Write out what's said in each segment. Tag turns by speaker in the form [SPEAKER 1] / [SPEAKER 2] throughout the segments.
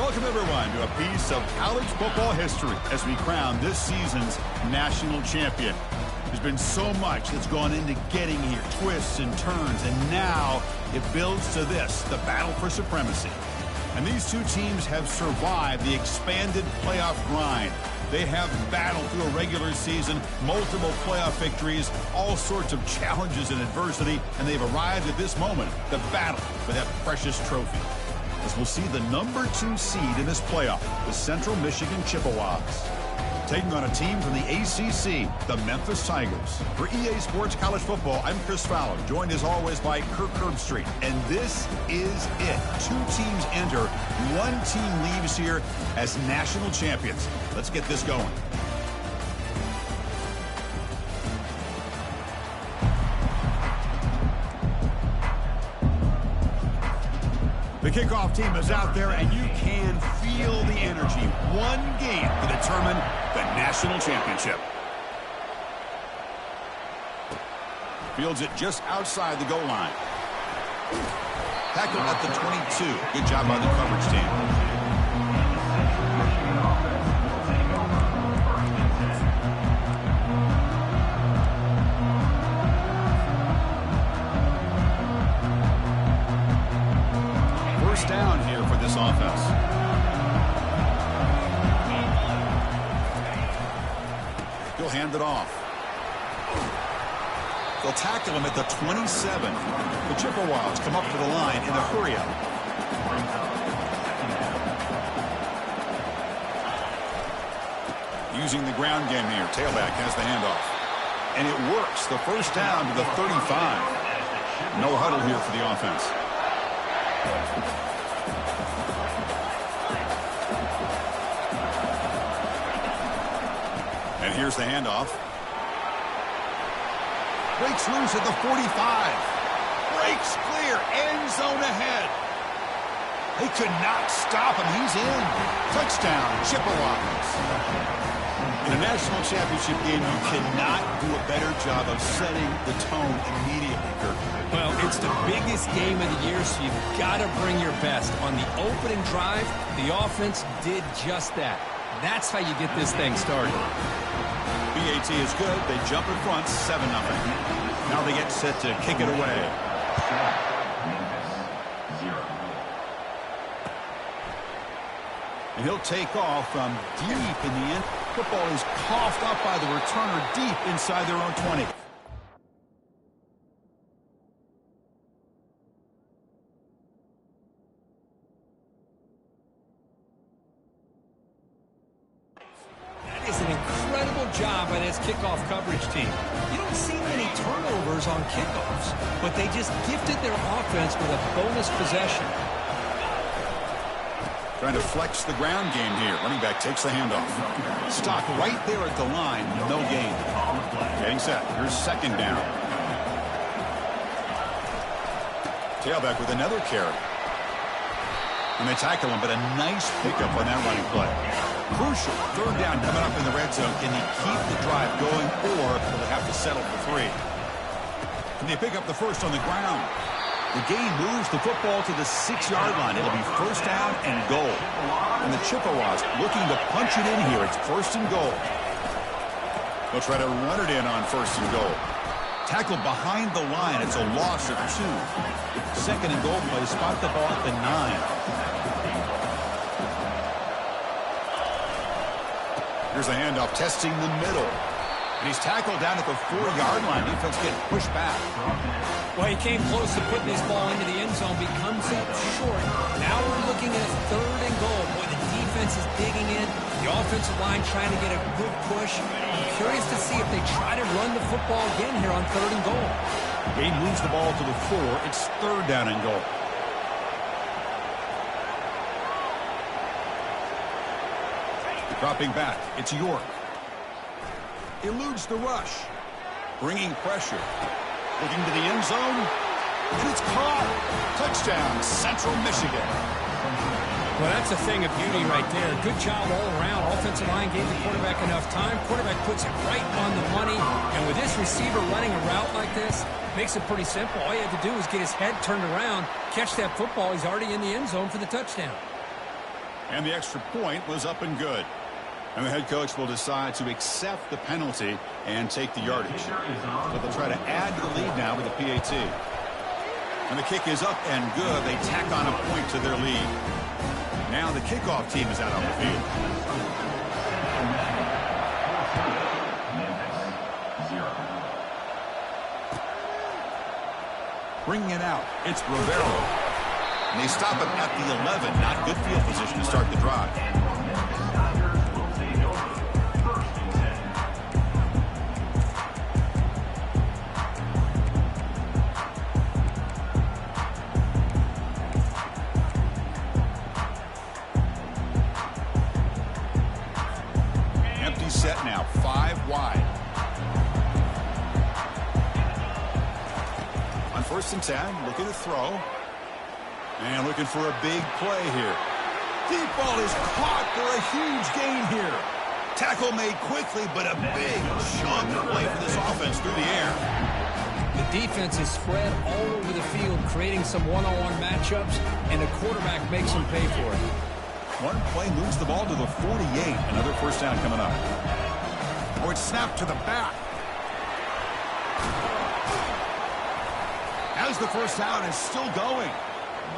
[SPEAKER 1] Welcome, everyone, to a piece of college football history as we crown this season's national champion. There's been so much that's gone into getting here, twists and turns, and now it builds to this, the battle for supremacy. And these two teams have survived the expanded playoff grind. They have battled through a regular season, multiple playoff victories, all sorts of challenges and adversity, and they've arrived at this moment, the battle for that precious trophy. As we'll see the number 2 seed in this playoff, the Central Michigan Chippewas, taking on a team from the ACC, the Memphis Tigers. For EA Sports College Football, I'm Chris Fowler, joined as always by Kirk Herbstreit. And this is it. 2 teams enter, 1 team leaves here as national champions. Let's get this going. The kickoff team is out there, and you can feel the energy. One game to determine the national championship. Fields it just outside the goal line. Tackle at the 22. Good job by the coverage team. Down here for this offense. He'll hand it off. They'll tackle him at the 27. The Chippewas come up to the line in the hurry-up. Using the ground game here. Tailback has the handoff. And it works. The first down to the 35. No huddle here for the offense. And here's the handoff. Breaks loose at the 45. Breaks clear. End zone ahead. They could not stop him. He's in. Touchdown, Chippewas. In a national championship game, you cannot do a better job of setting the tone immediately, Kirk.
[SPEAKER 2] Well, it's the biggest game of the year, so you've got to bring your best. On the opening drive, the offense did just that. That's how you get this thing started.
[SPEAKER 1] BAT is good. They jump in front, 7-0. Now they get set to kick it away. And he'll take off from deep in the end. Football is coughed up by the returner deep inside their own 20.
[SPEAKER 2] That is an incredible job by this kickoff coverage team. You don't see many turnovers on kickoffs, but they just gifted their offense with a bonus possession.
[SPEAKER 1] Trying to flex the ground game here. Running back takes the handoff. Stock right there at the line. No gain. Getting set. Here's second down. Tailback with another carry. And they tackle him, but a nice pickup on that running play. Crucial. Third down coming up in the red zone. Can they keep the drive going, or will they have to settle for 3? And they pick up the first on the ground. The gain moves the football to the 6-yard line. It'll be first down and goal. And the Chippewas looking to punch it in here. It's first and goal. They'll try to run it in on first and goal. Tackled behind the line. It's a loss of 2. Second and goal play. Spot the ball at the 9. Here's the handoff, testing the middle. And he's tackled down at the 4-yard line. Defense getting pushed back.
[SPEAKER 2] Well, he came close to putting his ball into the end zone, becomes up short. Now we're looking at third and goal. Boy, the defense is digging in. The offensive line trying to get a good push. I'm curious to see if they try to run the football again here on third and goal.
[SPEAKER 1] Gain moves the ball to the 4. It's third down and goal. Dropping back, it's York. Eludes the rush. Bringing pressure. Looking to the end zone. And it's caught. Touchdown, Central Michigan.
[SPEAKER 2] Well, that's a thing of beauty right there. Good job all around. Offensive line gave the quarterback enough time. Quarterback puts it right on the money. And with this receiver running a route like this, makes it pretty simple. All you have to do is get his head turned around, catch that football. He's already in the end zone for the touchdown.
[SPEAKER 1] And the extra point was up and good. And the head coach will decide to accept the penalty and take the yardage. So they'll try to add to the lead now with a PAT. And the kick is up and good. They tack on a point to their lead. Now the kickoff team is out on the field. Bringing it out, it's Rivero. And they stop it at the 11. Not good field position to start the drive. Empty set now, 5 wide. On 1st and 10, looking to throw. And looking for a big play here. Deep ball is caught for a huge gain here. Tackle made quickly, but a big chunk play for this offense through the air.
[SPEAKER 2] The defense is spread all over the field, creating some one-on-one matchups, and the quarterback makes them pay for it.
[SPEAKER 1] One play moves the ball to the 48. Another first down coming up. Oh, it's snapped to the back. As the first down is still going.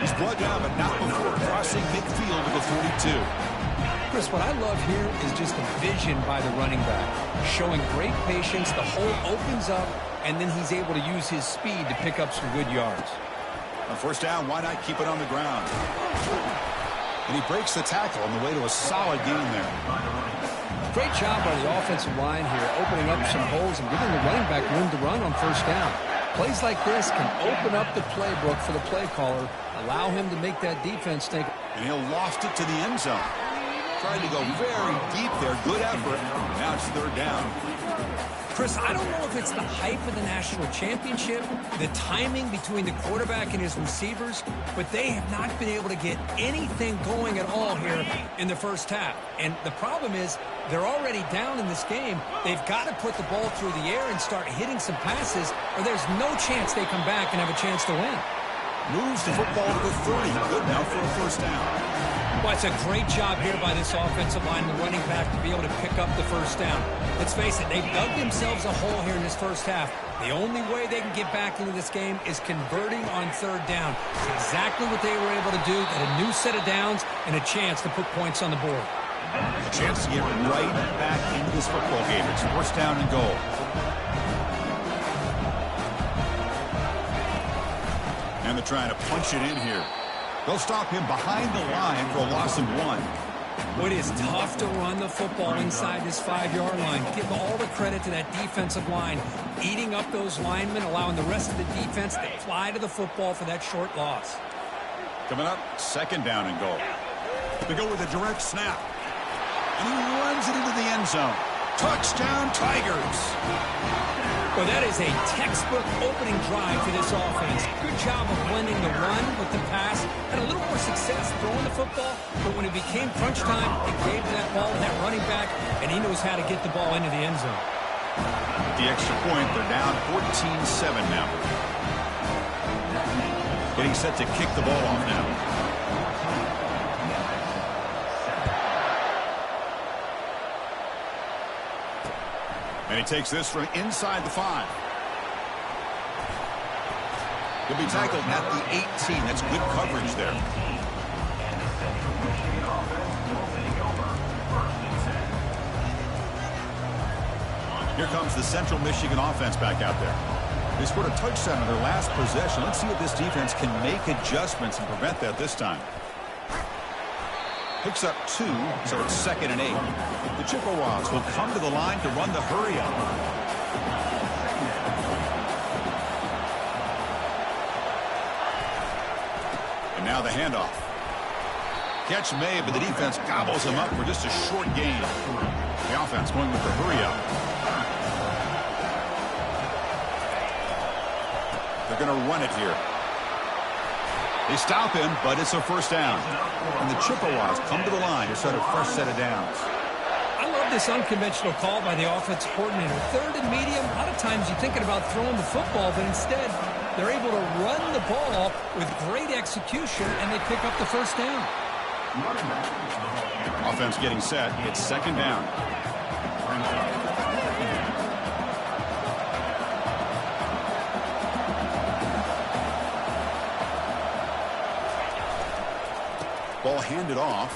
[SPEAKER 1] He's brought down, but not before crossing midfield to the 42.
[SPEAKER 2] Chris, what I love here is just the vision by the running back. Showing great patience, the hole opens up, and then he's able to use his speed to pick up some good yards.
[SPEAKER 1] On 1st down, why not keep it on the ground? And he breaks the tackle on the way to a solid gain there.
[SPEAKER 2] Great job by the offensive line here, opening up some holes and giving the running back room to run on 1st down. Plays like this can open up the playbook for the play caller, allow him to make that defense think.
[SPEAKER 1] And he'll loft it to the end zone. Trying to go very deep there. Good effort. Now it's 3rd down.
[SPEAKER 2] Chris, I don't know if it's the hype of the national championship, the timing between the quarterback and his receivers, but they have not been able to get anything going at all here in the first half. And the problem is they're already down in this game. They've got to put the ball through the air and start hitting some passes, or there's no chance they come back and have a chance to win.
[SPEAKER 1] Moves the football to the 30. Good enough for a first down.
[SPEAKER 2] Well, it's a great job here by this offensive line, the running back, to be able to pick up the first down. Let's face it, they've dug themselves a hole here in this first half. The only way they can get back into this game is converting on 3rd down. It's exactly what they were able to do. Got a new set of downs and a chance to put points on the board.
[SPEAKER 1] A chance to get right back into this football game. It's 1st down and goal. And they're trying to punch it in here. They'll stop him behind the line for a loss of 1.
[SPEAKER 2] It is tough to run the football inside this 5-yard line. Give all the credit to that defensive line, eating up those linemen, allowing the rest of the defense to fly to the football for that short loss.
[SPEAKER 1] Coming up, 2nd down and goal. They go with a direct snap. And he runs it into the end zone. Touchdown, Tigers.
[SPEAKER 2] Well, that is a textbook opening drive for this offense. Good job of blending the run with the pass. Had a little more success throwing the football, but when it became crunch time, it gave that ball to that running back, and he knows how to get the ball into the end zone.
[SPEAKER 1] With the extra point, they're down 14-7 now. Getting set to kick the ball off now. And he takes this from inside the 5. He'll be tackled at the 18. That's good coverage there. Here comes the Central Michigan offense back out there. They scored a touchdown in their last possession. Let's see if this defense can make adjustments and prevent that this time. Picks up 2, so it's 2nd and 8. The Chippewas will come to the line to run the hurry-up. And now the handoff. Catch made, but the defense gobbles him up for just a short gain. The offense going with the hurry-up. They're going to run it here. They stop him, but it's a first down. And the Chippewas come to the line to start a fresh set of downs.
[SPEAKER 2] I love this unconventional call by the offensive coordinator. 3rd and medium, a lot of times you're thinking about throwing the football, but instead they're able to run the ball with great execution, and they pick up the first down.
[SPEAKER 1] Offense getting set. It's second down. Ball handed off.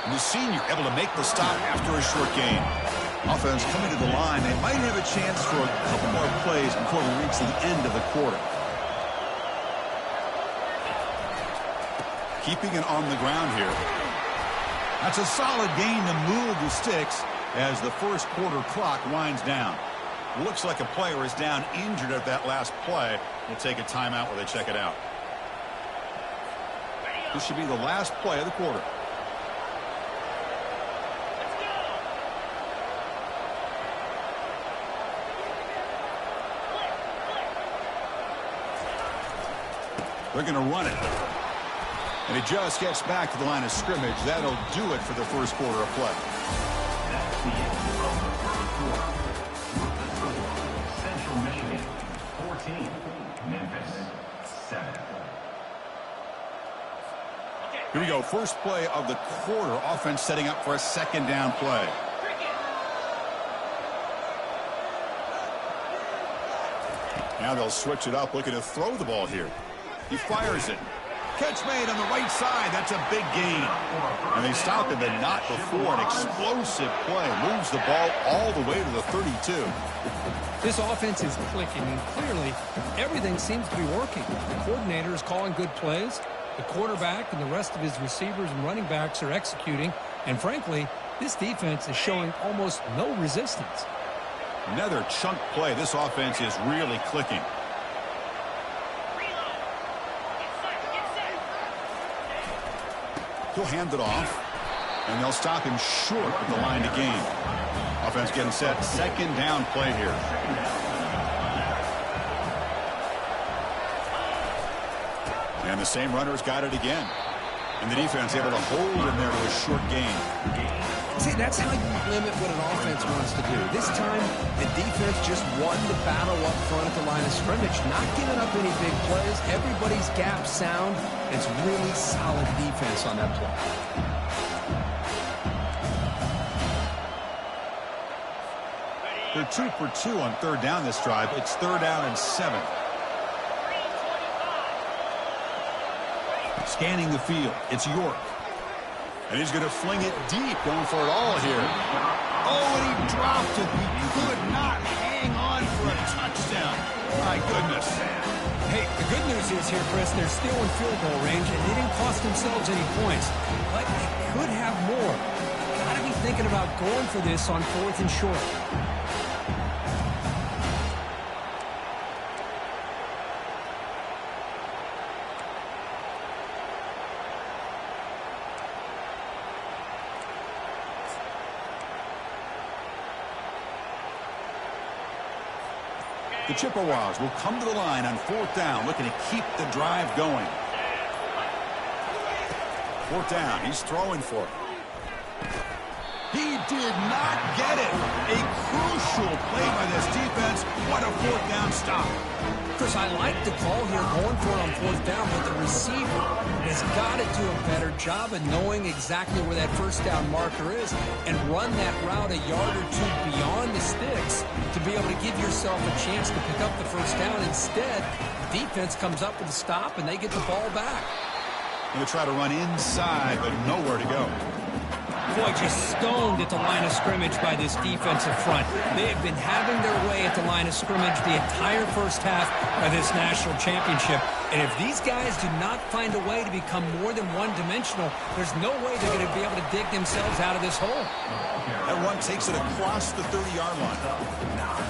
[SPEAKER 1] And the senior able to make the stop after a short gain. Offense coming to the line. They might have a chance for a couple more plays before we reach the end of the quarter. Keeping it on the ground here. That's a solid gain to move the sticks as the first quarter clock winds down. Looks like a player is down injured at that last play. We'll take a timeout while they check it out. This should be the last play of the quarter. They're going to run it. And he just gets back to the line of scrimmage. That'll do it for the first quarter of play.
[SPEAKER 3] That's the end of the first quarter. The score, Central Michigan 14, Memphis 7.
[SPEAKER 1] Here we go. First play of the quarter. Offense setting up for a second down play. Now they'll switch it up, looking to throw the ball here. He fires it. Catch made on the right side. That's a big gain. And they stopped him, but not before. An explosive play. Moves the ball all the way to the 32.
[SPEAKER 2] This offense is clicking, and clearly everything seems to be working. The coordinator is calling good plays. The quarterback and the rest of his receivers and running backs are executing. And frankly, this defense is showing almost no resistance.
[SPEAKER 1] Another chunk play. This offense is really clicking. He'll hand it off, and they'll stop him short at the line to gain. Offense getting set. Second down play here. And the same runner's got it again. And the defense able to hold him there to a short gain.
[SPEAKER 2] See, that's how you limit what an offense wants to do. This time, the defense just won the battle up front at the line of scrimmage, not giving up any big plays. Everybody's gap sound. It's really solid defense on that play.
[SPEAKER 1] They're 2 for 2 on third down this drive. It's third down and 7. Scanning the field. It's York. And he's going to fling it deep, going for it all here. Oh, and he dropped it. He could not hang on for a touchdown. My goodness.
[SPEAKER 2] Hey, the good news is here, Chris, they're still in field goal range, and they didn't cost themselves any points. But they could have more. Got to be thinking about going for this on 4th and short.
[SPEAKER 1] The Chippewas will come to the line on 4th down, looking to keep the drive going. 4th down, he's throwing for it. He did not get it. A crucial play by this defense. What a 4th down stop.
[SPEAKER 2] Chris, I like the call here, going for it on 4th down, but the receiver has got to do a better job of knowing exactly where that first down marker is and run that route a yard or two beyond the sticks to be able to give yourself a chance to pick up the first down. Instead, the defense comes up with a stop, and they get the ball back.
[SPEAKER 1] Going to try to run inside, but nowhere to go.
[SPEAKER 2] Boy, just stoned at the line of scrimmage by this defensive front. They have been having their way at the line of scrimmage the entire first half of this national championship. And if these guys do not find a way to become more than one-dimensional, there's no way they're going to be able to dig themselves out of this hole.
[SPEAKER 1] That run takes it across the 30-yard line.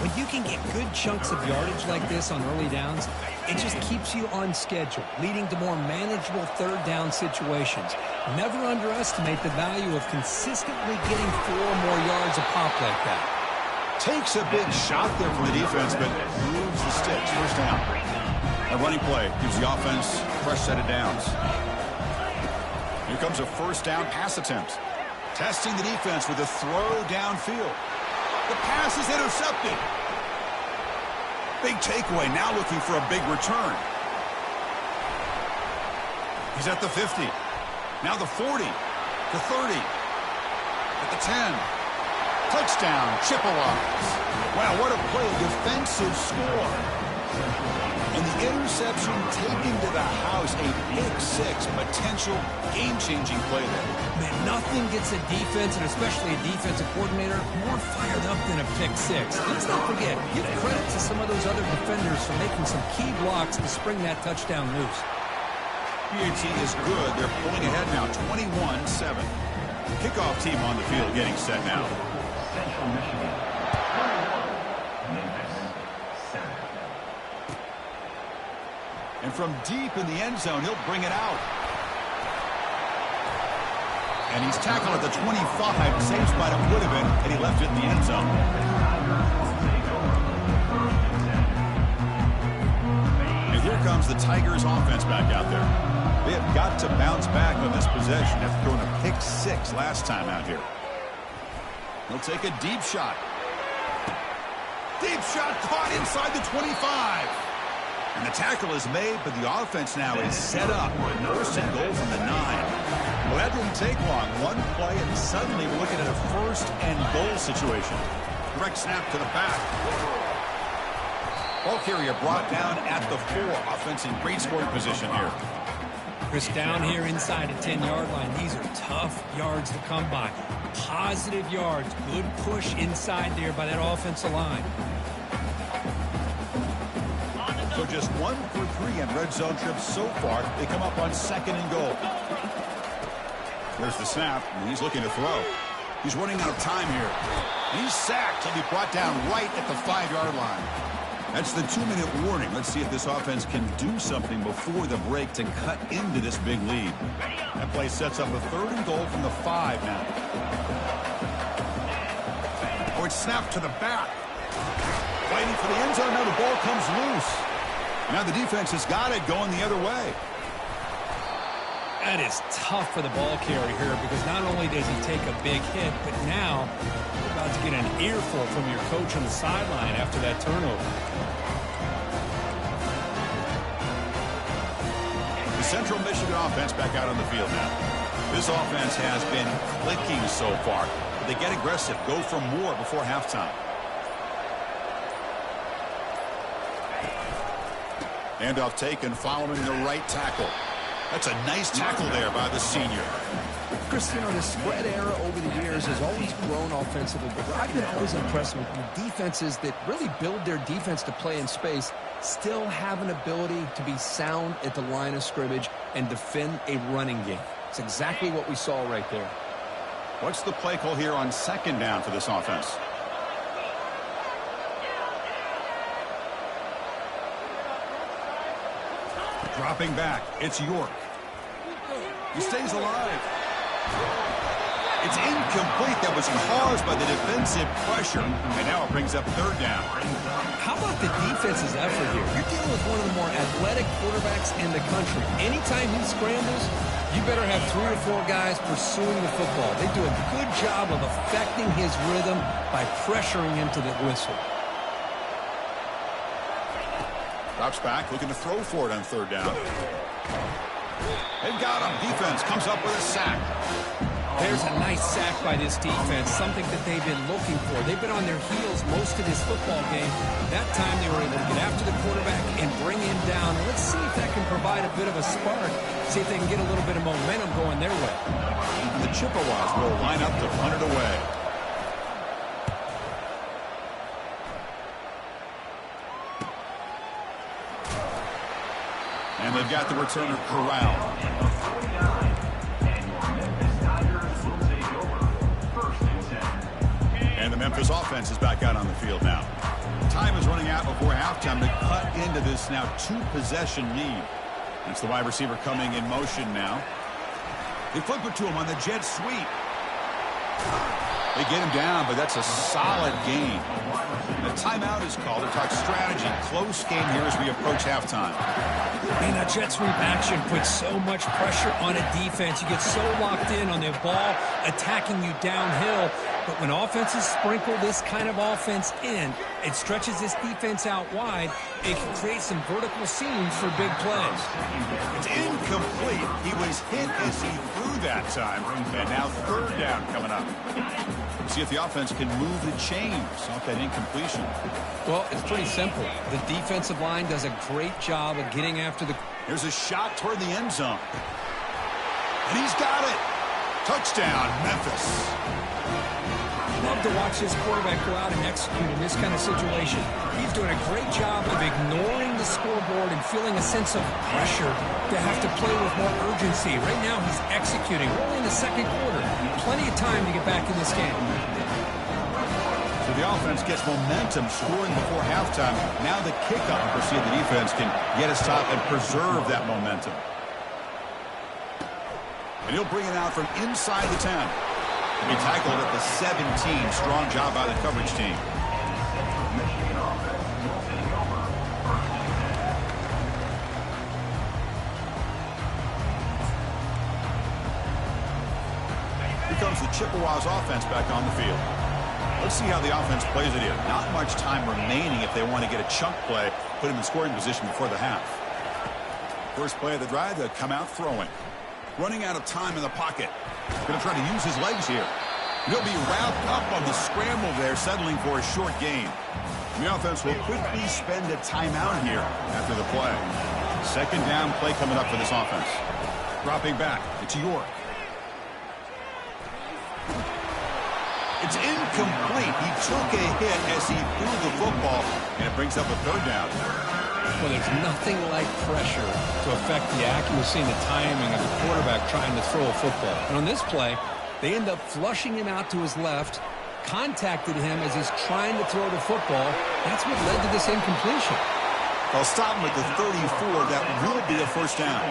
[SPEAKER 2] When you can get good chunks of yardage like this on early downs, it just keeps you on schedule, leading to more manageable third down situations. Never underestimate the value of consistently getting 4 more yards a pop like that.
[SPEAKER 1] Takes a big shot there from the defense, but moves the sticks. First down. A running play gives the offense a fresh set of downs. Here comes a first down pass attempt. Testing the defense with a throw downfield. The pass is intercepted. Big takeaway, now looking for a big return. He's at the 50. Now the 40, the 30, at the 10. Touchdown, Chippewas. Wow, what a play, defensive score. And the interception taken to the house, a pick-6, potential game-changing play there.
[SPEAKER 2] Man, nothing gets a defense, and especially a defensive coordinator, more fired up than a pick-6. Let's not forget, give credit to some of those other defenders for making some key blocks to spring that touchdown loose.
[SPEAKER 1] PAT is good. They're pulling ahead now, 21-7. Kickoff team on the field getting set now.
[SPEAKER 3] Central Michigan, 21. Memphis, 7.
[SPEAKER 1] And from deep in the end zone, he'll bring it out. And he's tackled at the 25. Same spot it would have been, and he left it in the end zone. And here comes the Tigers offense back out there. They have got to bounce back on this possession after throwing a pick-6 last time out here. He'll take a deep shot. Deep shot caught inside the 25. And the tackle is made, but the offense now is set up. First and goal from the 9. Well, that didn't take long. One play, and suddenly we're looking at a first and goal situation. Direct snap to the back. Ball carrier brought down at the 4. Offense in great scoring position here.
[SPEAKER 2] Chris, down here inside the 10-yard line, these are tough yards to come by. Positive yards, good push inside there by that offensive line.
[SPEAKER 1] So just 1 for 3 in red zone trips so far. They come up on second and goal. There's the snap, and he's looking to throw. He's running out of time here. He's sacked. He'll be brought down right at the 5-yard line. That's the 2-minute warning. Let's see if this offense can do something before the break to cut into this big lead. That play sets up a 3rd and goal from the 5 now. Oh, it's snapped to the back. Fighting for the end zone. Now the ball comes loose. Now the defense has got it going the other way.
[SPEAKER 2] That is tough for the ball carrier here because not only does he take a big hit, but now you're about to get an earful from your coach on the sideline after that turnover.
[SPEAKER 1] The Central Michigan offense back out on the field now. This offense has been clicking so far. But they get aggressive, go for more before halftime. Handoff taken following the right tackle. That's a nice tackle there by the senior.
[SPEAKER 4] Chris, you know, the spread era over the years has always grown offensively, but I've been always impressed with defenses that really build their defense to play in space, still have an ability to be sound at the line of scrimmage and defend a running game. It's exactly what we saw right there.
[SPEAKER 1] What's the play call here on 2nd down for this offense? Dropping back, it's York. He stays alive. It's incomplete. That was caused by the defensive pressure. And now it brings up 3rd down.
[SPEAKER 2] How about the defense's effort here? You're dealing with one of the more athletic quarterbacks in the country. Anytime he scrambles, you better have 3 or 4 guys pursuing the football. They do a good job of affecting his rhythm by pressuring him to the whistle.
[SPEAKER 1] Drops back, looking to throw for it on 3rd down. They've got him. Defense comes up with a sack.
[SPEAKER 2] There's a nice sack by this defense, something that they've been looking for. They've been on their heels most of this football game. That time they were able to get after the quarterback and bring him down. And let's see if that can provide a bit of a spark. See if they can get a little bit of momentum going their way.
[SPEAKER 1] And the Chippewas will line up to punt it away. And they've got the returner corralled. And the Memphis offense is back out on the field now. Time is running out before halftime to cut into this now 2-possession lead. It's the wide receiver coming in motion now. They flip it to him on the jet sweep. They get him down, but that's a solid gain. The timeout is called to talk strategy. Close game here as we approach halftime.
[SPEAKER 2] Man, that jet sweep action puts so much pressure on a defense. You get so locked in on the ball attacking you downhill. But when offenses sprinkle this kind of offense in, it stretches this defense out wide. It can create some vertical seams for big plays.
[SPEAKER 1] It's incomplete. He was hit as he threw that time. And now third down coming up. See if the offense can move the chains off that incompletion.
[SPEAKER 4] Well, it's pretty simple. The defensive line does a great job of getting after the...
[SPEAKER 1] Here's a shot toward the end zone. And he's got it. Touchdown, Memphis.
[SPEAKER 2] Love to watch this quarterback go out and execute in this kind of situation. He's doing a great job of ignoring the scoreboard and feeling a sense of pressure to have to play with more urgency. Right now, he's executing. We're only in the second quarter. Plenty of time to get back in this game.
[SPEAKER 1] So the offense gets momentum scoring before halftime. Now the kickoff. We'll see if the defense can get a stop and preserve that momentum. And he'll bring it out from inside the 10. He tackled at the 17. Strong job by the coverage team. Here comes the Chippewas offense back on the field. Let's see how the offense plays it here. Not much time remaining if they want to get a chunk play, put him in scoring position before the half. First play of the drive, they'll come out throwing. Running out of time in the pocket. Going to try to use his legs here. He'll be wrapped up on the scramble there, settling for a short gain. The offense will quickly spend a timeout here after the play. Second down play coming up for this offense. Dropping back, it's York. It's incomplete. He took a hit as he threw the football, and it brings up a third down.
[SPEAKER 4] Well, there's nothing like pressure to affect the accuracy and the timing of the quarterback trying to throw a football. And on this play, they end up flushing him out to his left, contacted him as he's trying to throw the football. That's what led to this incompletion.
[SPEAKER 1] They'll stop him at the 34. That will be a first down.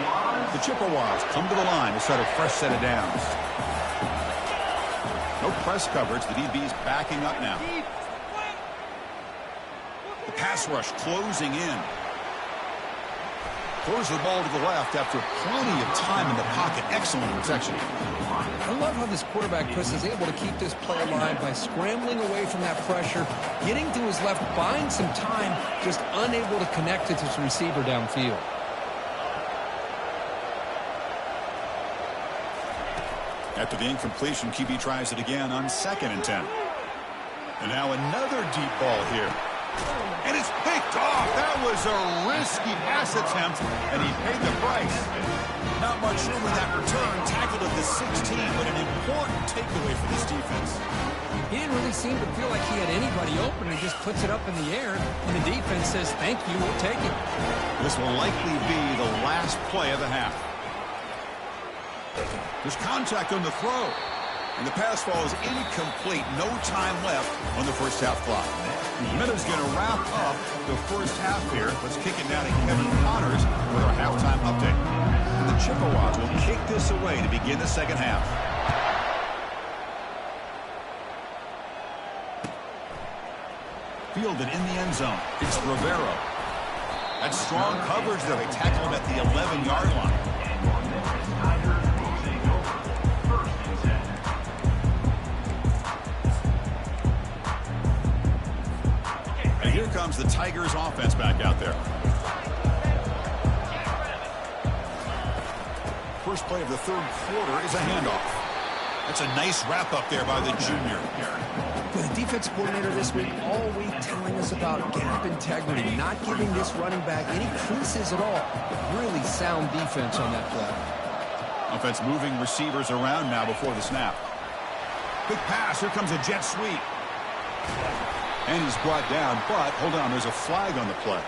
[SPEAKER 1] The Chippewas come to the line to start a fresh set of downs. No press coverage. The DB's backing up now. The pass rush closing in. Throws the ball to the left after plenty of time in the pocket. Excellent protection.
[SPEAKER 4] I love how this quarterback, Chris, is able to keep this play alive by scrambling away from that pressure, getting to his left, buying some time, just unable to connect it to his receiver downfield.
[SPEAKER 1] After the incompletion, QB tries it again on 2nd and 10. And now another deep ball here. And it's picked off. That was a risky pass attempt, and he paid the price. Not much room in that return. Tackled at the 16, but an important takeaway for this defense.
[SPEAKER 2] He didn't really seem to feel like he had anybody open. He just puts it up in the air, and the defense says, thank you, we'll take it.
[SPEAKER 1] This will likely be the last play of the half. There's contact on the throw. And the pass falls incomplete. No time left on the first half clock. Minuta's going to wrap up the first half here. Let's kick it down to Kevin Connors with our halftime update. And the Chippewas will kick this away to begin the second half. Fielded in the end zone. It's Rivero. That's strong coverage there. They tackle him at the 11-yard line. Here comes the Tigers offense back out there. First play of the third quarter is a handoff. That's a nice wrap up there by the junior.
[SPEAKER 4] Well, the defense coordinator this week all week telling us about gap integrity, not giving this running back any creases at all. Really sound defense on that play.
[SPEAKER 1] Offense moving receivers around now before the snap. Big pass. Here comes a jet sweep. And he's brought down, but hold on, there's a flag on the play.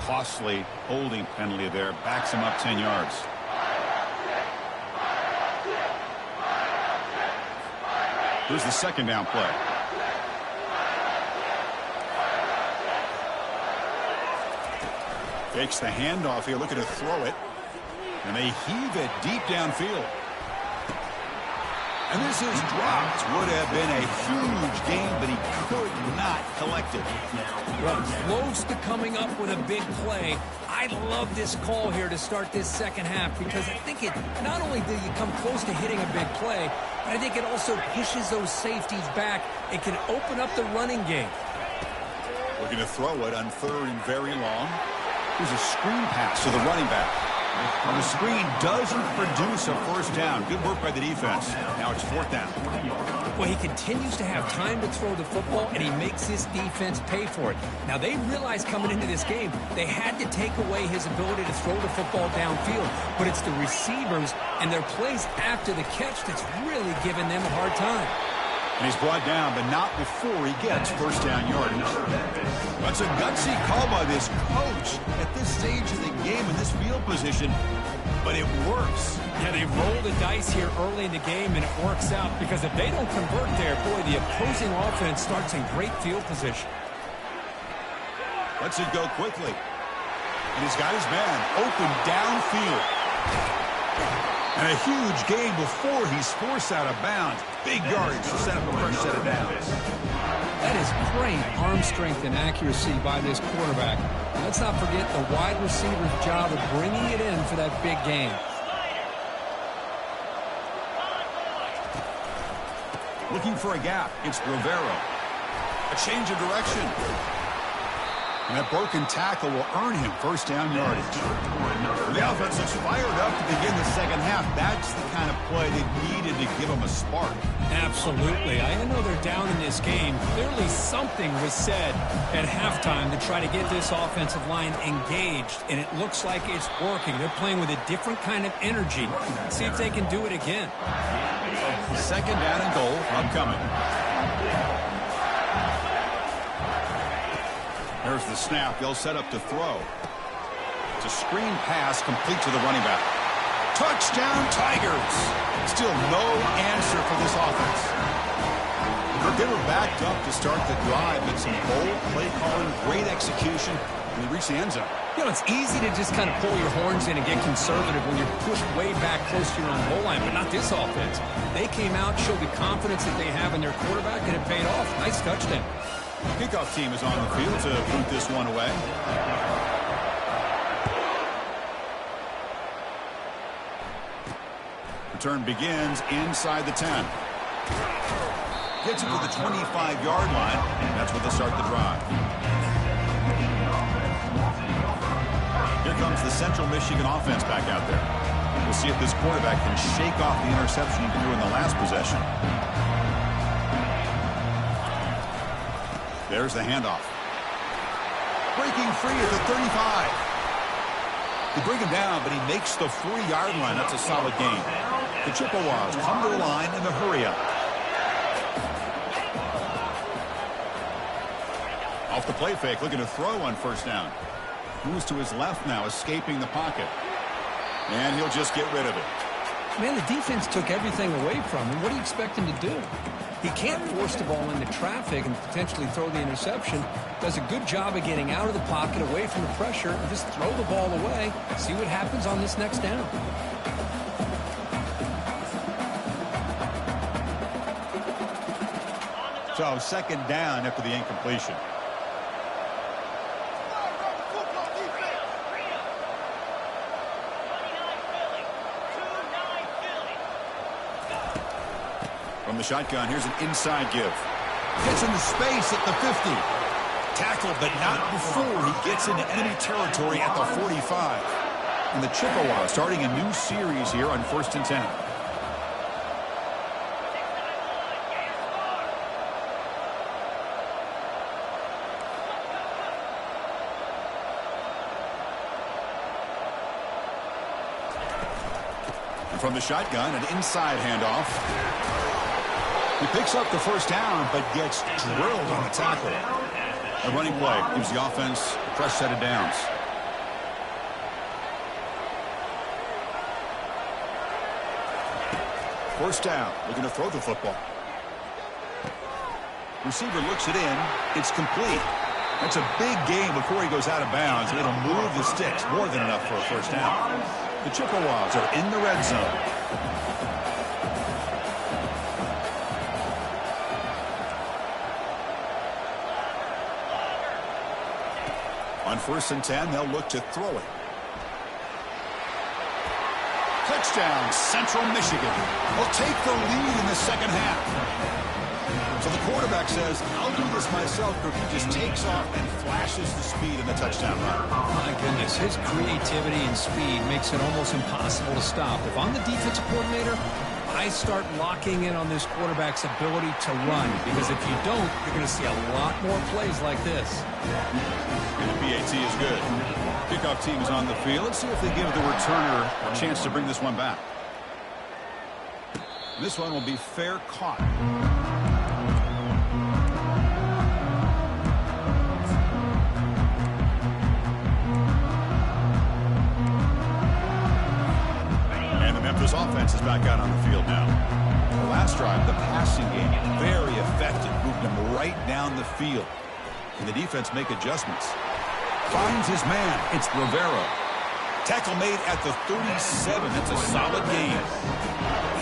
[SPEAKER 1] Costly holding penalty there, backs him up 10 yards. Here's the second down play. Fakes the handoff here, looking to throw it. And they heave it deep downfield. And this is dropped. Would have been a huge gain, but he could not collect it.
[SPEAKER 2] Well, close to coming up with a big play. I love this call here to start this second half because I think it not only did you come close to hitting a big play, but I think it also pushes those safeties back and can open up the running game.
[SPEAKER 1] Looking to throw it on 3rd and very long. Here's a screen pass to the running back. And the screen doesn't produce a first down. Good work by the defense. Now it's 4th down.
[SPEAKER 2] Well, he continues to have time to throw the football, and he makes his defense pay for it. Now, they realized coming into this game, they had to take away his ability to throw the football downfield. But it's the receivers and their plays after the catch that's really giving them a hard time.
[SPEAKER 1] And he's brought down, but not before he gets first down yardage. That's a gutsy call by this coach at this stage of the game in this field position, but it works.
[SPEAKER 2] Yeah, they roll the dice here early in the game, and it works out because if they don't convert there, boy, the opposing offense starts in great field position.
[SPEAKER 1] Lets it go quickly. And he's got his man open downfield. And a huge gain before he's forced out of bounds. Big yardage to set up a fresh set of downs.
[SPEAKER 2] That is great arm strength and accuracy by this quarterback. Let's not forget the wide receiver's job of bringing it in for that big gain.
[SPEAKER 1] Looking for a gap. It's Rivera. A change of direction. And that broken tackle will earn him first down yardage. The offense looks fired up to begin the second half. That's the kind of play they needed to give them a spark.
[SPEAKER 2] Absolutely. I know they're down in this game. Clearly something was said at halftime to try to get this offensive line engaged, and it looks like it's working. They're playing with a different kind of energy. See if they can do it again.
[SPEAKER 1] Second down and goal upcoming. There's the snap. They'll set up to throw. It's a screen pass complete to the running back. Touchdown, Tigers. Still no answer for this offense. They were backed up to start the drive, but some bold play calling, great execution, and they reach the end zone.
[SPEAKER 2] You know, it's easy to just kind of pull your horns in and get conservative when you're pushed way back close to your own goal line, but not this offense. They came out, showed the confidence that they have in their quarterback, and it paid off. Nice touchdown.
[SPEAKER 1] Kickoff team is on the field to boot this one away. Return begins inside the 10. Gets it to the 25-yard line. That's where they'll start the drive. Here comes the Central Michigan offense back out there. We'll see if this quarterback can shake off the interception he threw in the last possession. There's the handoff. Breaking free at the 35. They bring him down, but he makes the 40-yard line. That's a solid gain. The Chippewas come to the line in the hurry-up. Off the play fake, looking to throw on first down. Moves to his left now, escaping the pocket. And he'll just get rid of it.
[SPEAKER 2] Man, the defense took everything away from him. What do you expect him to do? He can't force the ball into traffic and potentially throw the interception. Does a good job of getting out of the pocket, away from the pressure, and just throw the ball away. See what happens on this next down.
[SPEAKER 1] So second down after the incompletion. From the shotgun, here's an inside give. Gets into space at the 50. Tackled, but not before he gets into enemy territory at the 45. And the Chippewas starting a new series here on 1st and 10. And from the shotgun, an inside handoff. He picks up the first down, but gets drilled on the tackle. A running play gives the offense a fresh set of downs. First down, looking to throw the football. Receiver looks it in. It's complete. That's a big gain before he goes out of bounds. It'll move the sticks, more than enough for a first down. The Chippewas are in the red zone. On 1st and 10, they'll look to throw it. Touchdown, Central Michigan. Will take the lead in the second half. So the quarterback says, I'll do this myself, but he just takes off and flashes the speed in the touchdown run.
[SPEAKER 2] My goodness, his creativity and speed makes it almost impossible to stop. If I'm the defensive coordinator, I start locking in on this quarterback's ability to run, because if you don't, you're going to see a lot more plays like this.
[SPEAKER 1] And the PAT is good. Kickoff team is on the field. Let's see if they give the returner a chance to bring this one back. This one will be fair caught. Memphis offense is back out on the field now. The last drive, the passing game, very effective, moved them right down the field. Can the defense make adjustments? Finds his man. It's Rivera. Tackle made at the 37. That's a solid gain.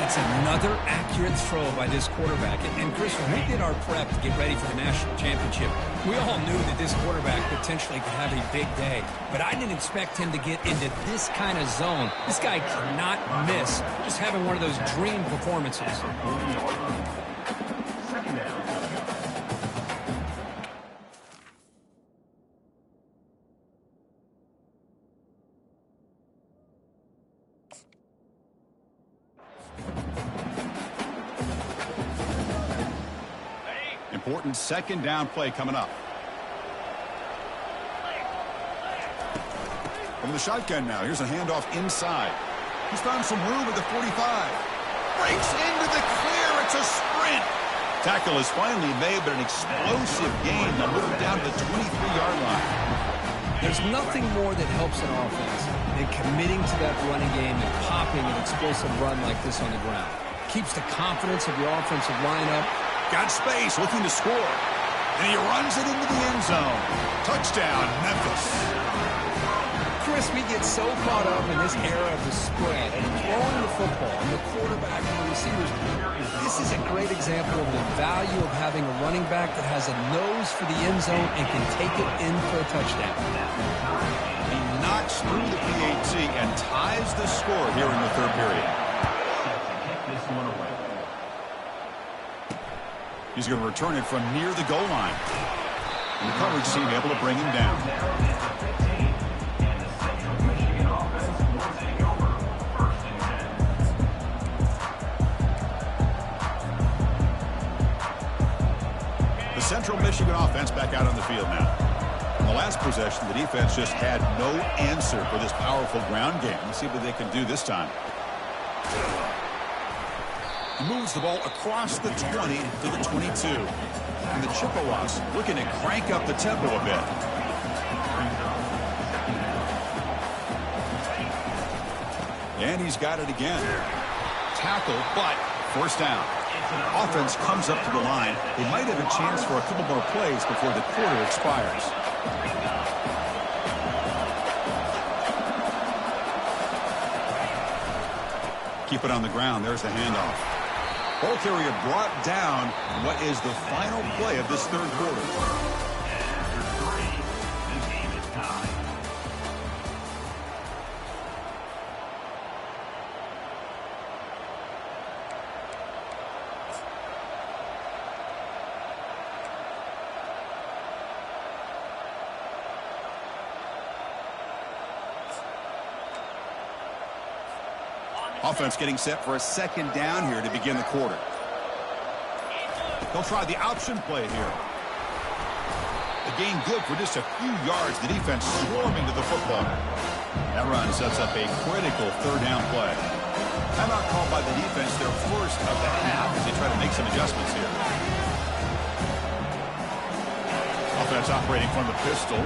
[SPEAKER 2] That's another accurate throw by this quarterback. And Chris, when we did our prep to get ready for the national championship, we all knew that this quarterback potentially could have a big day. But I didn't expect him to get into this kind of zone. This guy cannot miss. Just having one of those dream performances.
[SPEAKER 3] Second down.
[SPEAKER 1] Important second down play coming up. From the shotgun now. Here's a handoff inside. He's found some room at the 45. Breaks into the clear. It's a sprint. Tackle is finally made, but an explosive gain. They'll move it down to the 23-yard line.
[SPEAKER 2] There's nothing more that helps an offense than committing to that running game and popping an explosive run like this on the ground. Keeps the confidence of your offensive line up.
[SPEAKER 1] Got space, looking to score. And he runs it into the end zone. Touchdown, Memphis.
[SPEAKER 2] Chris, we get so caught up in this era of the spread and throwing the football and the quarterback and the receivers. This is a great example of the value of having a running back that has a nose for the end zone and can take it in for a touchdown.
[SPEAKER 1] He knocks through the PAT and ties the score here in the third period.
[SPEAKER 3] This one away.
[SPEAKER 1] He's going to return it from near the goal line. And the coverage team able to bring him down. The Central Michigan offense back out on the field now. In the last possession, the defense just had no answer for this powerful ground game. Let's see what they can do this time. He moves the ball across the 20 to the 22. And the Chippewas looking to crank up the tempo a bit. And he's got it again. Tackle, but first down. Offense comes up to the line. They might have a chance for a couple more plays before the quarter expires. Keep it on the ground. There's the handoff. Ball carrier brought down in what is the final play of this third quarter.
[SPEAKER 3] After 3, the game is tied.
[SPEAKER 1] Offense getting set for a second down here to begin the quarter. They'll try the option play here. The gain good for just a few yards. The defense swarming to the football. That run sets up a critical third down play. Timeout called by the defense, their first of the half, as they try to make some adjustments here. Offense operating from the pistol.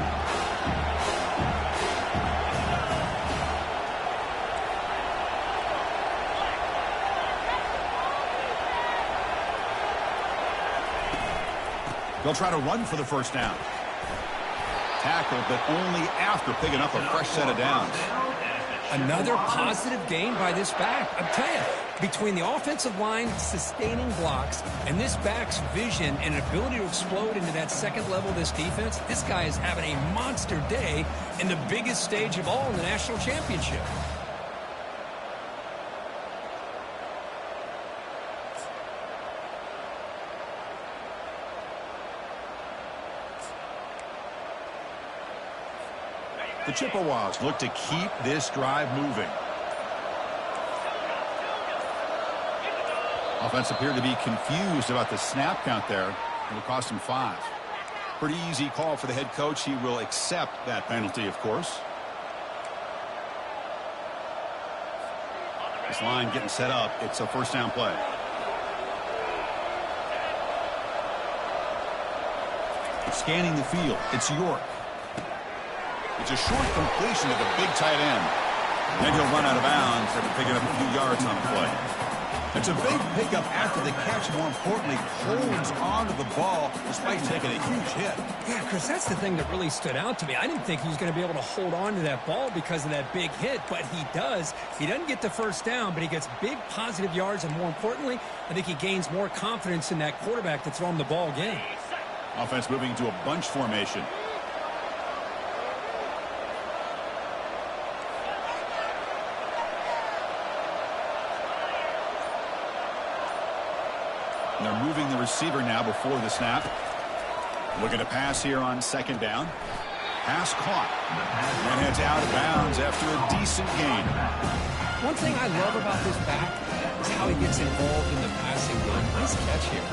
[SPEAKER 1] They'll try to run for the first down. Tackle, but only after picking up a fresh set of downs.
[SPEAKER 2] Another positive gain by this back. I'm telling you, between the offensive line sustaining blocks and this back's vision and ability to explode into that second level of this defense, this guy is having a monster day in the biggest stage of all in the national championship.
[SPEAKER 1] The Chippewas look to keep this drive moving. Offense appeared to be confused about the snap count there. It'll cost him 5. Pretty easy call for the head coach. He will accept that penalty, of course. This line getting set up. It's a first down play. Scanning the field. It's York. It's a short completion to the big tight end. Then he'll run out of bounds after picking up a few yards on the play. It's a big pickup after the catch. More importantly, holds on to the ball despite taking a huge hit.
[SPEAKER 2] Yeah, Chris, that's the thing that really stood out to me. I didn't think he was going to be able to hold on to that ball because of that big hit, but he does. He doesn't get the first down, but he gets big positive yards, and more importantly, I think he gains more confidence in that quarterback to throw him the ball again.
[SPEAKER 1] Offense moving into a bunch formation. And they're moving the receiver now before the snap. Looking to pass here on second down. Pass caught. And heads out of bounds after a decent gain.
[SPEAKER 2] One thing I love about this back is how he gets involved in the passing game. Nice catch here.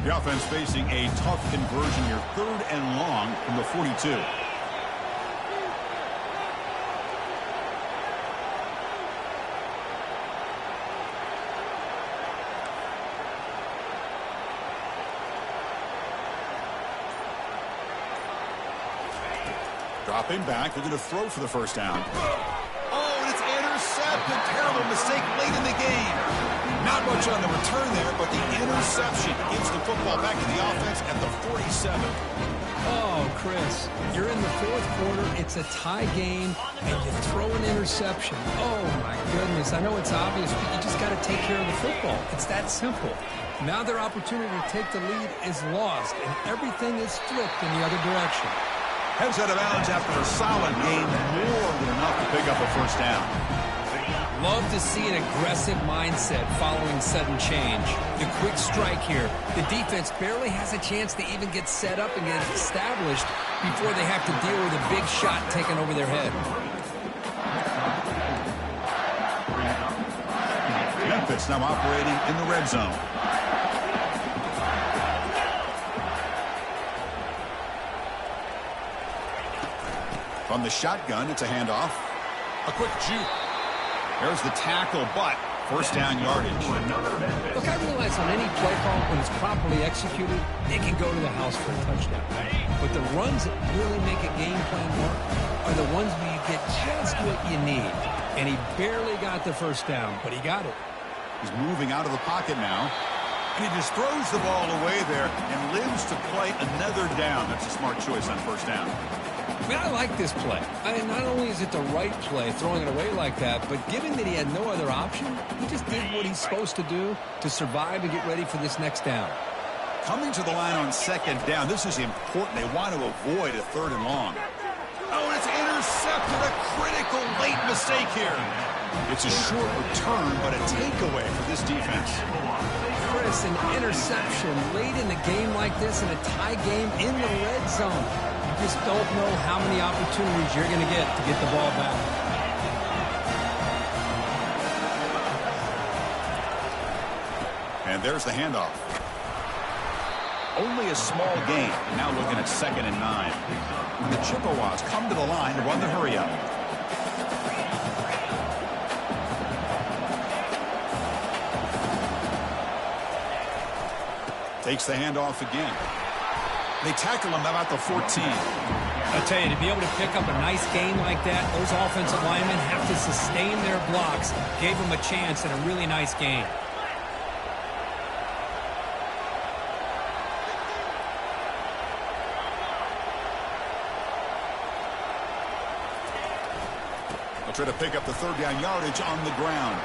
[SPEAKER 1] The offense facing a tough conversion here. 3rd and long from the 42. Dropping back, looking to throw for the first down. Oh, and it's intercepted. Terrible mistake late in the game. Not much on the return there, but the interception gives the football back to the offense at the 47.
[SPEAKER 2] Oh, Chris, you're in the 4th quarter. It's a tie game, and you throw an interception. Oh, my goodness. I know it's obvious, but you just got to take care of the football. It's that simple. Now their opportunity to take the lead is lost, and everything is flipped in the other direction.
[SPEAKER 1] Heads out of bounds after a solid game, more than enough to pick up a first down.
[SPEAKER 2] Love to see an aggressive mindset following sudden change. The quick strike here. The defense barely has a chance to even get set up and get established before they have to deal with a big shot taken over their head.
[SPEAKER 1] Memphis now operating in the red zone. From the shotgun, it's a handoff. A quick juke. There's the tackle, but first down yardage.
[SPEAKER 2] Look, I realize on any play call, when it's properly executed, it can go to the house for a touchdown. But the runs that really make a game plan work are the ones where you get just what you need. And he barely got the first down, but he got it.
[SPEAKER 1] He's moving out of the pocket now. And he just throws the ball away there and lives to play another down. That's a smart choice on first down.
[SPEAKER 2] I mean, I like this play. Not only is it the right play, throwing it away like that, but given that he had no other option, he just did what he's supposed to do to survive and get ready for this next down.
[SPEAKER 1] Coming to the line on second down, this is important. They want to avoid a 3rd and long. Oh, and it's intercepted. A critical late mistake here. It's a short return, but a takeaway for this defense.
[SPEAKER 2] Chris, an interception late in the game like this in a tie game in the red zone. You just don't know how many opportunities you're going to get the ball back.
[SPEAKER 1] And there's the handoff. Only a small gain. Now looking at 2nd and 9. The Chippewas come to the line to run the hurry up. Takes the handoff again. They tackle him about the 14.
[SPEAKER 2] I tell you, to be able to pick up a nice gain like that, those offensive linemen have to sustain their blocks. Gave him a chance and a really nice gain. They'll
[SPEAKER 1] try to pick up the 3rd down yardage on the ground.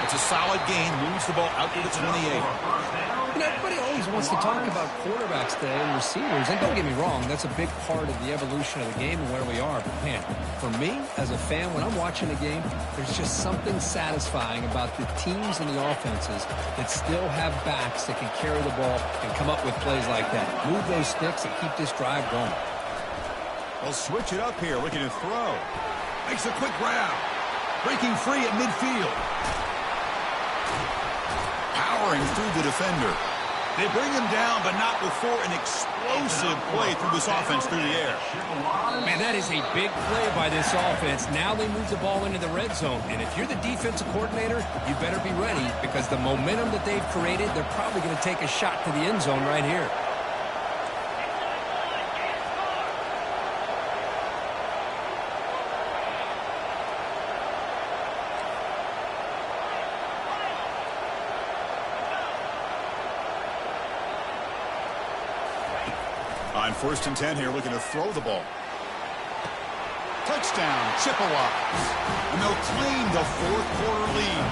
[SPEAKER 1] A It's a solid gain, moves the ball out to the 28.
[SPEAKER 4] You know, everybody always wants to talk about quarterbacks today and receivers, and don't get me wrong, that's a big part of the evolution of the game and where we are. But, man, for me, as a fan, when I'm watching a game, there's just something satisfying about the teams and the offenses that still have backs that can carry the ball and come up with plays like that. Move those sticks and keep this drive going.
[SPEAKER 1] They'll switch it up here, looking to throw. Makes a quick grab. Breaking free at midfield. Powering through the defender. They bring him down, but not before an explosive play through this offense through the air.
[SPEAKER 2] Man, that is a big play by this offense. Now they move the ball into the red zone. And if you're the defensive coordinator, you better be ready because the momentum that they've created, they're probably going to take a shot to the end zone right here.
[SPEAKER 1] On 1st and 10 here, looking to throw the ball. Touchdown, Chippewas. And they'll claim the fourth-quarter lead.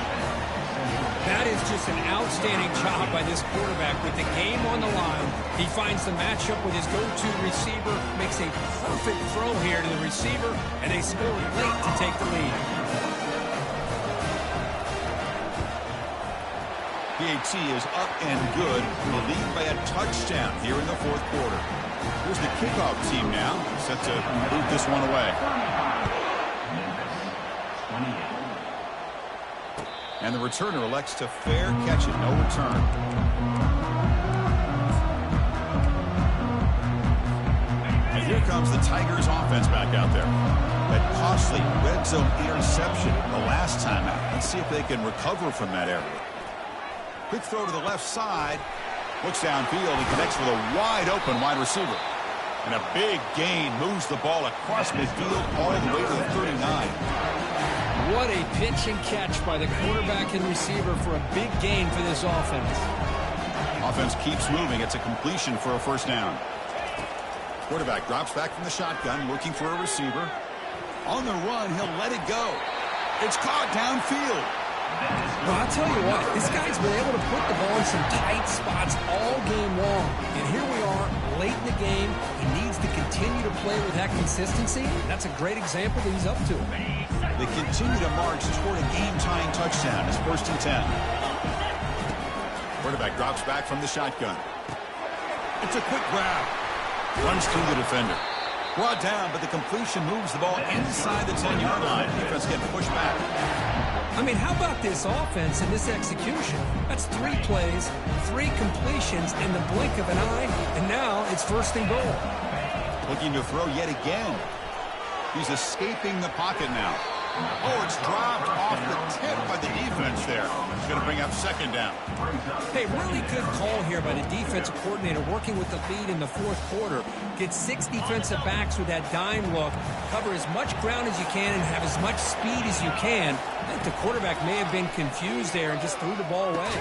[SPEAKER 2] That is just an outstanding job by this quarterback with the game on the line. He finds the matchup with his go-to receiver, makes a perfect throw here to the receiver, and they score late to take the lead.
[SPEAKER 1] PAT is up and good. Will lead by a touchdown here in the fourth quarter. Here's the kickoff team now, set to boot this one away. And the returner elects to fair catch it, no return. And here comes the Tigers offense back out there. That costly red zone interception the last time out. Let's see if they can recover from that area. Quick throw to the left side. Looks downfield and connects with a wide-open wide receiver. And a big gain moves the ball across midfield all the way to the 39.
[SPEAKER 2] What a pitch and catch by the quarterback and receiver for a big gain for this offense.
[SPEAKER 1] Offense keeps moving. It's a completion for a first down. Quarterback drops back from the shotgun, looking for a receiver. On the run, he'll let it go. It's caught downfield.
[SPEAKER 2] Well, I'll tell you what, this guy's been able to put the ball in some tight spots all game long. And here we are, late in the game. He needs to continue to play with that consistency. That's a great example that he's up to.
[SPEAKER 1] They continue to march toward a game-tying touchdown. It's 1st and 10. Quarterback drops back from the shotgun. It's a quick grab. Runs through the defender. Brought down, but the completion moves the ball inside the 10-yard line. Defense getting pushed back.
[SPEAKER 2] I mean, how about this offense and this execution? That's 3 plays, 3 completions in the blink of an eye, and now it's 1st and goal.
[SPEAKER 1] Looking to throw yet again. He's escaping the pocket now. Oh, it's dropped off the tip by the defense there. It's going to bring up 2nd down.
[SPEAKER 2] Hey, really good call here by the defensive coordinator working with the lead in the fourth quarter. Get 6 defensive backs with that dime look. Cover as much ground as you can and have as much speed as you can. I think the quarterback may have been confused there and just threw the ball away.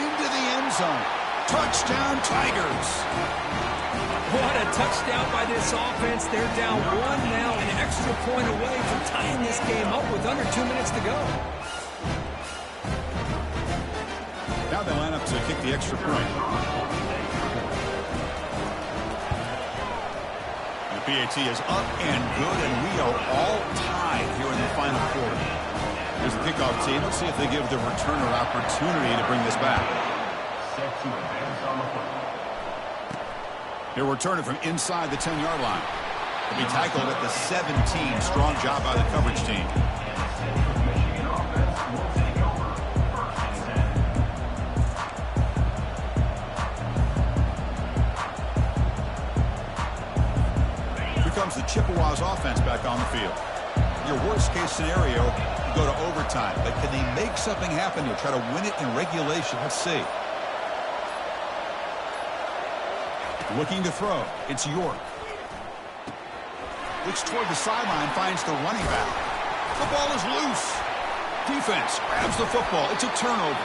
[SPEAKER 1] Into the end zone. Touchdown, Tigers.
[SPEAKER 2] What a touchdown by this offense. They're down 1 now, an extra point away from tying this game up with under 2 minutes to go.
[SPEAKER 1] Now they line up to kick the extra point. The PAT is up and good, and we are all tied here in the final quarter. Here's the kickoff team. Let's see if they give the returner opportunity to bring this back.
[SPEAKER 3] Set to advance on the football.
[SPEAKER 1] He'll return it from inside the 10-yard line. He'll be tackled at the 17. Strong job by the coverage team.
[SPEAKER 3] Michigan offense will take over 1st and 10.
[SPEAKER 1] Here comes the Chippewas offense back on the field. Your worst-case scenario, you go to overtime. But can they make something happen here? Try to win it in regulation. Let's see. Looking to throw. It's York. Looks toward the sideline, finds the running back. The ball is loose. Defense grabs the football. It's a turnover.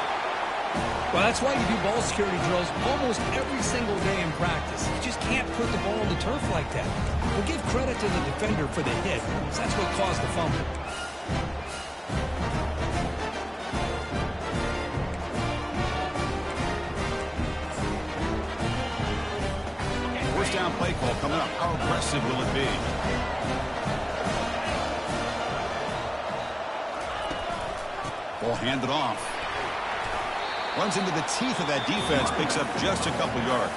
[SPEAKER 2] Well, that's why you do ball security drills almost every single day in practice. You just can't put the ball on the turf like that. We'll give credit to the defender for the hit, because that's what caused the fumble.
[SPEAKER 1] first down play call coming up. How aggressive will it be? Ball handed off. Runs into the teeth of that defense, picks up just a couple yards.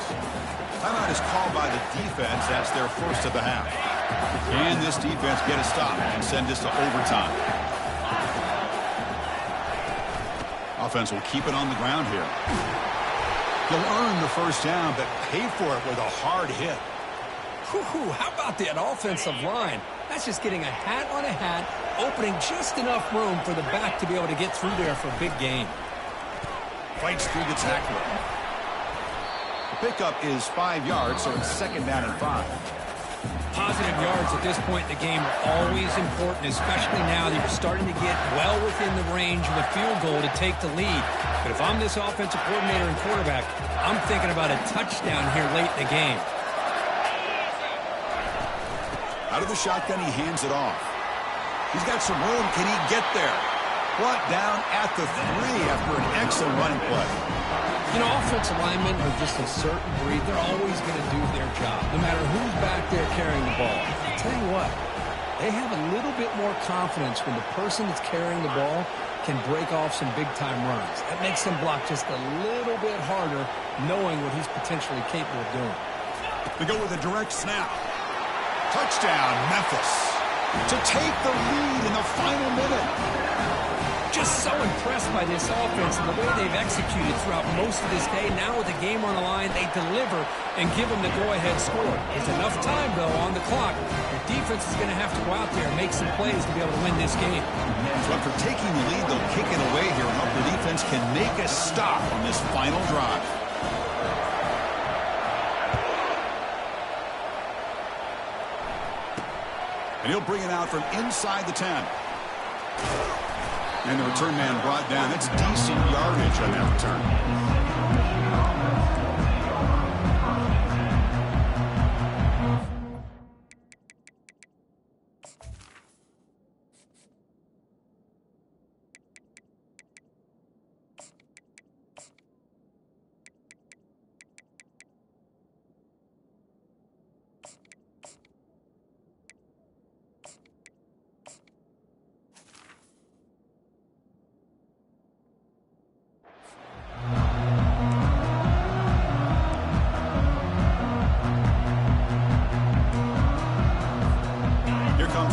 [SPEAKER 1] Timeout is called by the defense. That's their first of the half. Can this defense get a stop and send this to overtime? Offense will keep it on the ground here. He'll earn the first down, but pay for it with a hard hit.
[SPEAKER 2] Whew, how about that offensive line? That's just getting a hat on a hat, opening just enough room for the back to be able to get through there for a big gain.
[SPEAKER 1] Fights through the tackler. The pickup is 5 yards, so it's second down and 5.
[SPEAKER 2] Positive yards at this point in the game are always important, especially now that you're starting to get well within the range of a field goal to take the lead. But if I'm this offensive coordinator and quarterback, I'm thinking about a touchdown here late in the game.
[SPEAKER 1] Out of the shotgun, he hands it off. He's got some room. Can he get there? Brought down at the 3 after an excellent running play.
[SPEAKER 2] You know, offensive linemen are just a certain breed. They're always going to do their job, no matter who's back there carrying the ball. I tell you what, they have a little bit more confidence when the person that's carrying the ball can break off some big-time runs. That makes them block just a little bit harder, knowing what he's potentially capable of doing.
[SPEAKER 1] We go with a direct snap. Touchdown, Memphis. To take the lead in the final minute.
[SPEAKER 2] Just so impressed by this offense and the way they've executed throughout most of this day. Now with the game on the line, they deliver and give them the go-ahead score. There's enough time, though, on the clock. The defense is going to have to go out there and make some plays to be able to win this game.
[SPEAKER 1] So after taking the lead, they'll kick it away here and hope the defense can make a stop on this final drive. And he'll bring it out from inside the 10. And the return man brought down. That's decent yardage on that return.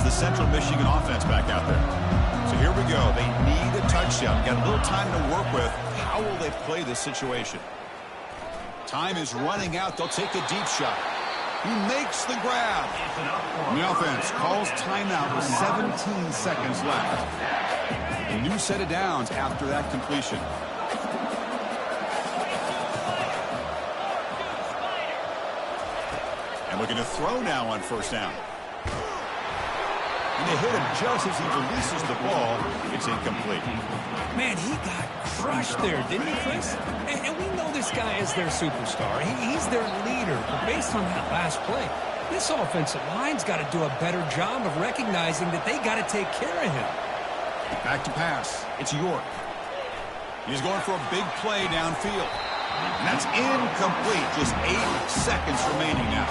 [SPEAKER 1] The Central Michigan offense back out there. So here we go. They need a touchdown. Got a little time to work with. How will they play this situation? Time is running out. They'll take a deep shot. He makes the grab. And the offense calls timeout with 17 seconds left. A new set of downs after that completion. And looking to throw now on first down. And they hit him just as he releases the ball. It's incomplete.
[SPEAKER 2] Man, he got crushed there, didn't he, Chris? And we know this guy is their superstar. He's their leader. But based on that last play, this offensive line's got to do a better job of recognizing that they got to take care of him.
[SPEAKER 1] Back to pass. It's York. He's going for a big play downfield. And that's incomplete. Just 8 seconds remaining now.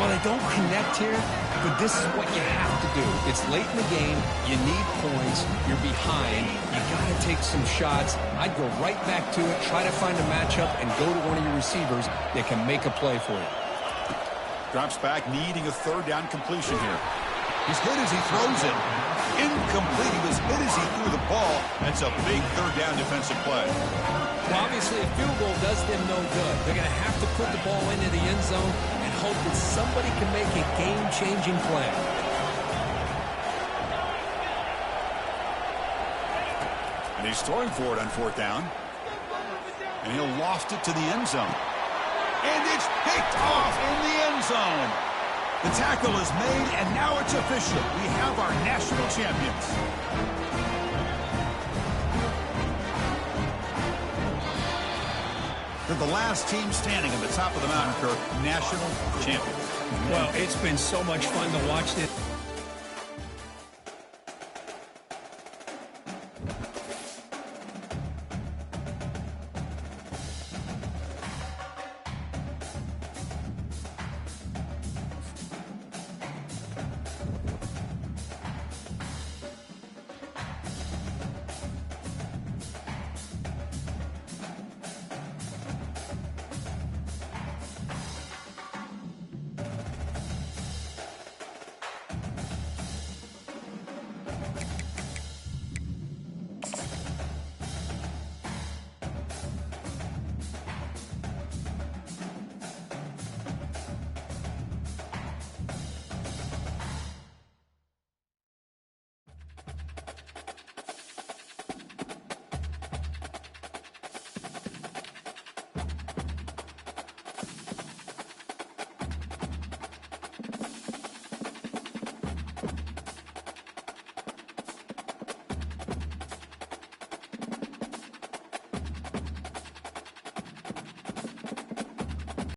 [SPEAKER 2] Well, they don't connect here, but this is what you have to do. It's late in the game. You need points. You're behind. You got to take some shots. I'd go right back to it, try to find a matchup, and go to one of your receivers that can make a play for you.
[SPEAKER 1] Drops back, needing a third down completion here. He's hit as he throws it. Incomplete. He was hit as he threw the ball. That's a big third down defensive play.
[SPEAKER 2] Well, obviously, a field goal does them no good. They're going to have to put the ball into the end zone and hope that somebody can make a game-changing play.
[SPEAKER 1] And he's throwing for it on fourth down. And he'll loft it to the end zone. And it's picked off in the end zone. The tackle is made, and now it's official. We have our national champions. They're the last team standing at the top of the mountain, Kirk. National champions.
[SPEAKER 2] Well, it's been so much fun to watch this.